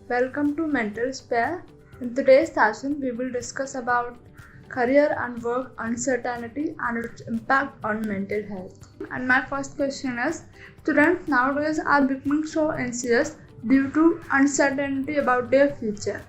welcome to Mental Spare. In today's session, we will discuss about career and work uncertainty and its impact on mental health. And my first question is, students nowadays are becoming so anxious due to uncertainty about their future.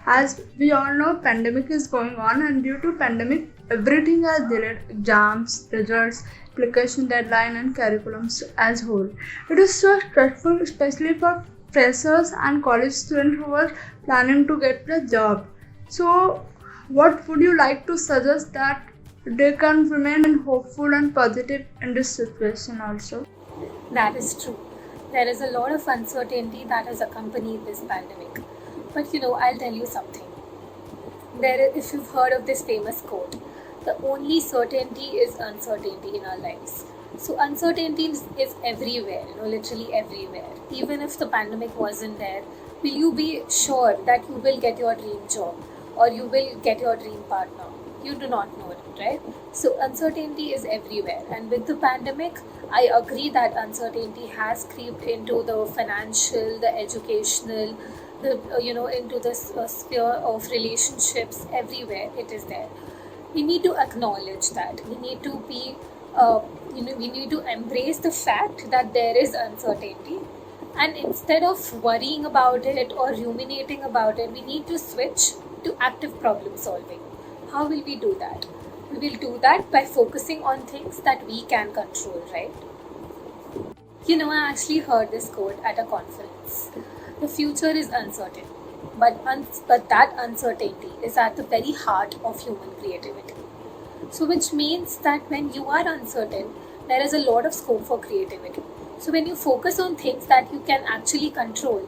As we all know, pandemic is going on, and due to pandemic, everything has delayed: exams, results, application deadline, and curriculums as whole. It is so stressful, especially for freshers and college students who are planning to get a job. So, what would you like to suggest that they can remain hopeful and positive in this situation also? That is true. There is a lot of uncertainty that has accompanied this pandemic. But I'll tell you something. If you've heard of this famous quote, the only certainty is uncertainty in our lives. So uncertainty is everywhere, literally everywhere. Even if the pandemic wasn't there, will you be sure that you will get your dream job or you will get your dream partner? You do not know it, right? So uncertainty is everywhere. And with the pandemic, I agree that uncertainty has creeped into the financial, the educational, into the sphere of relationships. Everywhere it is there. We need to acknowledge that. We need to be, we need to embrace the fact that there is uncertainty. And instead of worrying about it or ruminating about it, we need to switch to active problem solving. How will we do that? We will do that by focusing on things that we can control, right? I actually heard this quote at a conference. The future is uncertain, but that uncertainty is at the very heart of human creativity. So which means that when you are uncertain, there is a lot of scope for creativity. So when you focus on things that you can actually control,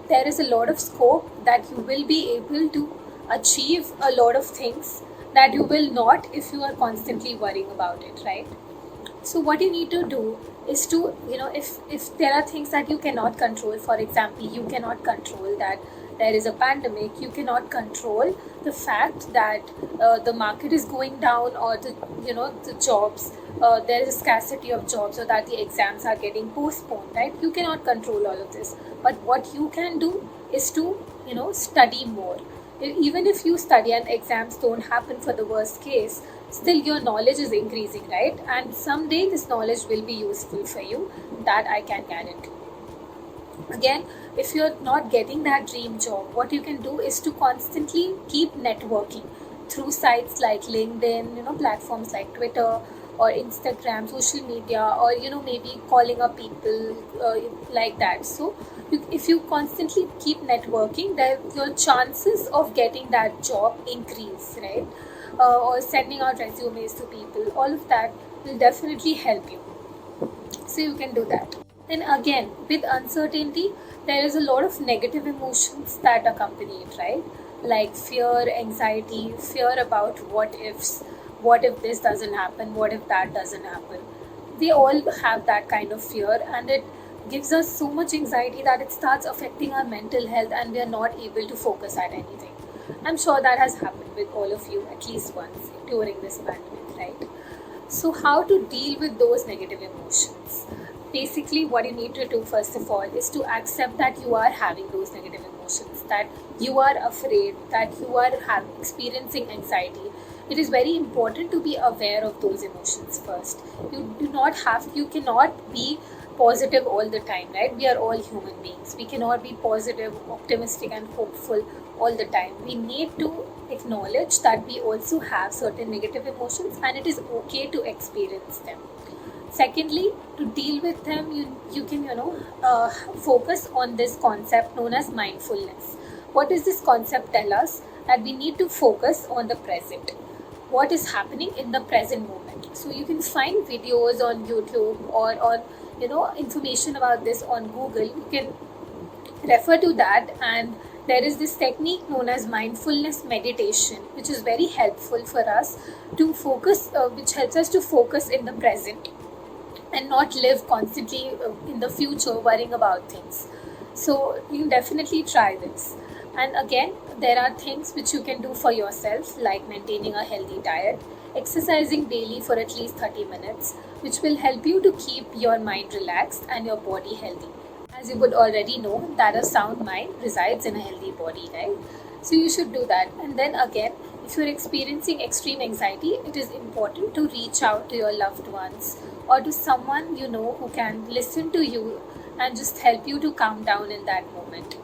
there is a lot of scope that you will be able to achieve a lot of things that you will not if you are constantly worrying about it, right? So what you need to do is to, if there are things that you cannot control, for example, you cannot control that there is a pandemic, you cannot control the fact that the market is going down, or the jobs, there is a scarcity of jobs, or that the exams are getting postponed, right? You cannot control all of this. But what you can do is to, study more. Even if you study and exams don't happen for the worst case, still your knowledge is increasing, right? And someday this knowledge will be useful for you. That I can guarantee. Again, if you're not getting that dream job, what you can do is to constantly keep networking through sites like LinkedIn, platforms like Twitter or Instagram, social media, or maybe calling up people like that. So if you constantly keep networking, then your chances of getting that job increase, right? Or sending out resumes to people, all of that will definitely help you. So you can do that. Then again, with uncertainty, there is a lot of negative emotions that accompany it, right? Like fear, anxiety, fear about what ifs. What if this doesn't happen? What if that doesn't happen? We all have that kind of fear, and it gives us so much anxiety that it starts affecting our mental health, and we are not able to focus at anything. I'm sure that has happened with all of you at least once during this pandemic, right? So how to deal with those negative emotions? Basically, what you need to do first of all is to accept that you are having those negative emotions, that you are afraid, that you are experiencing anxiety. It is very important to be aware of those emotions first. You cannot be positive all the time, right? We are all human beings. We cannot be positive, optimistic, and hopeful all the time. We need to acknowledge that we also have certain negative emotions, and it is okay to experience them. Secondly, to deal with them, you can focus on this concept known as mindfulness. What does this concept tell us? That we need to focus on the present. What is happening in the present moment. So you can find videos on YouTube or on information about this on Google. You can refer to that, and there is this technique known as mindfulness meditation, which is very helpful for us to focus, which helps us to focus in the present and not live constantly in the future worrying about things. So you can definitely try this. And again, there are things which you can do for yourself, like maintaining a healthy diet, exercising daily for at least 30 minutes, which will help you to keep your mind relaxed and your body healthy. as you would already know that a sound mind resides in a healthy body, right? So you should do that. And then again, if you're experiencing extreme anxiety, it is important to reach out to your loved ones or to someone you know who can listen to you and just help you to calm down in that moment.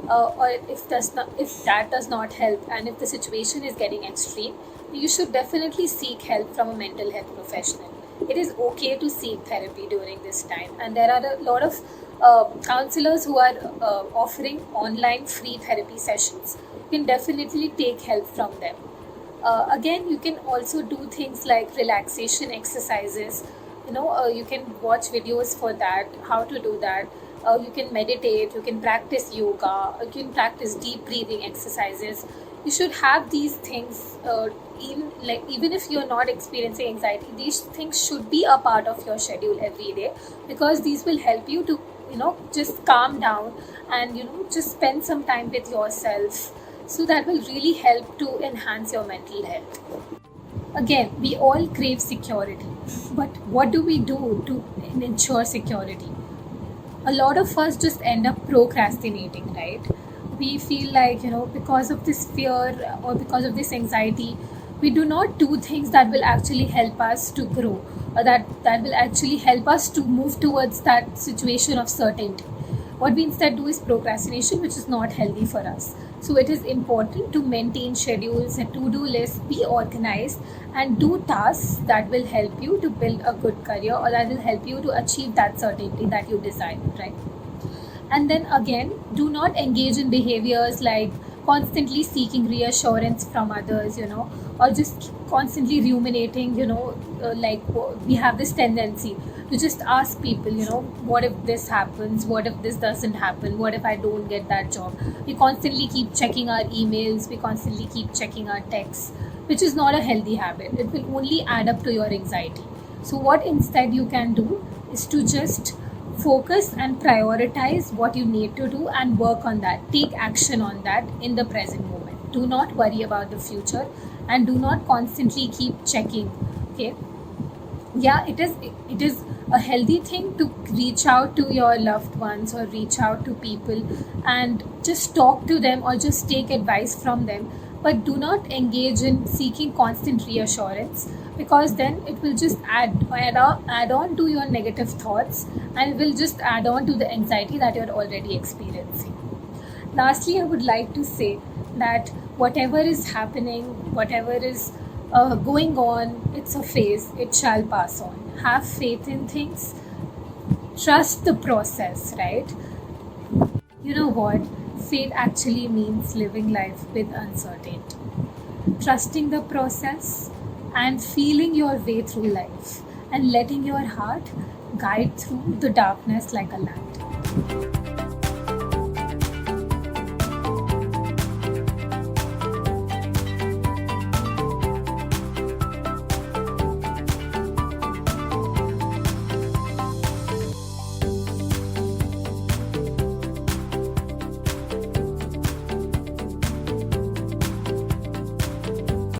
Or if that does not help, and if the situation is getting extreme, you should definitely seek help from a mental health professional. It is okay to seek therapy during this time, and there are a lot of counselors who are offering online free therapy sessions. You can definitely take help from them. Again, you can also do things like relaxation exercises. You can watch videos for that, how to do that. You can meditate, you can practice yoga, you can practice deep breathing exercises. You should have these things, even if you're not experiencing anxiety, these things should be a part of your schedule every day, because these will help you to just calm down and just spend some time with yourself. So that will really help to enhance your mental health. Again, we all crave security, but what do we do to ensure security? A lot of us just end up procrastinating, right? We feel like, because of this fear or because of this anxiety, we do not do things that will actually help us to grow, or that will actually help us to move towards that situation of certainty. What we instead do is procrastination, which is not healthy for us. So it is important to maintain schedules and to-do lists, be organized, and do tasks that will help you to build a good career, or that will help you to achieve that certainty that you desire, right? And then again, do not engage in behaviors like constantly seeking reassurance from others, or just constantly ruminating, like we have this tendency to just ask people, what if this happens? What if this doesn't happen? What if I don't get that job? We constantly keep checking our emails, we constantly keep checking our texts, which is not a healthy habit. It will only add up to your anxiety. So what instead you can do is to just focus and prioritize what you need to do and work on that. Take action on that in the present moment. Do not worry about the future, and do not constantly keep checking. Okay, yeah, it is a healthy thing to reach out to your loved ones or reach out to people and just talk to them or just take advice from them, but do not engage in seeking constant reassurance, because then it will just add on to your negative thoughts, and it will just add on to the anxiety that you're already experiencing. Lastly, I would like to say that whatever is happening, whatever is going on, it's a phase, it shall pass on. Have faith in things, trust the process, right? You know what? Faith actually means living life with uncertainty, trusting the process, and feeling your way through life, and letting your heart guide through the darkness like a light.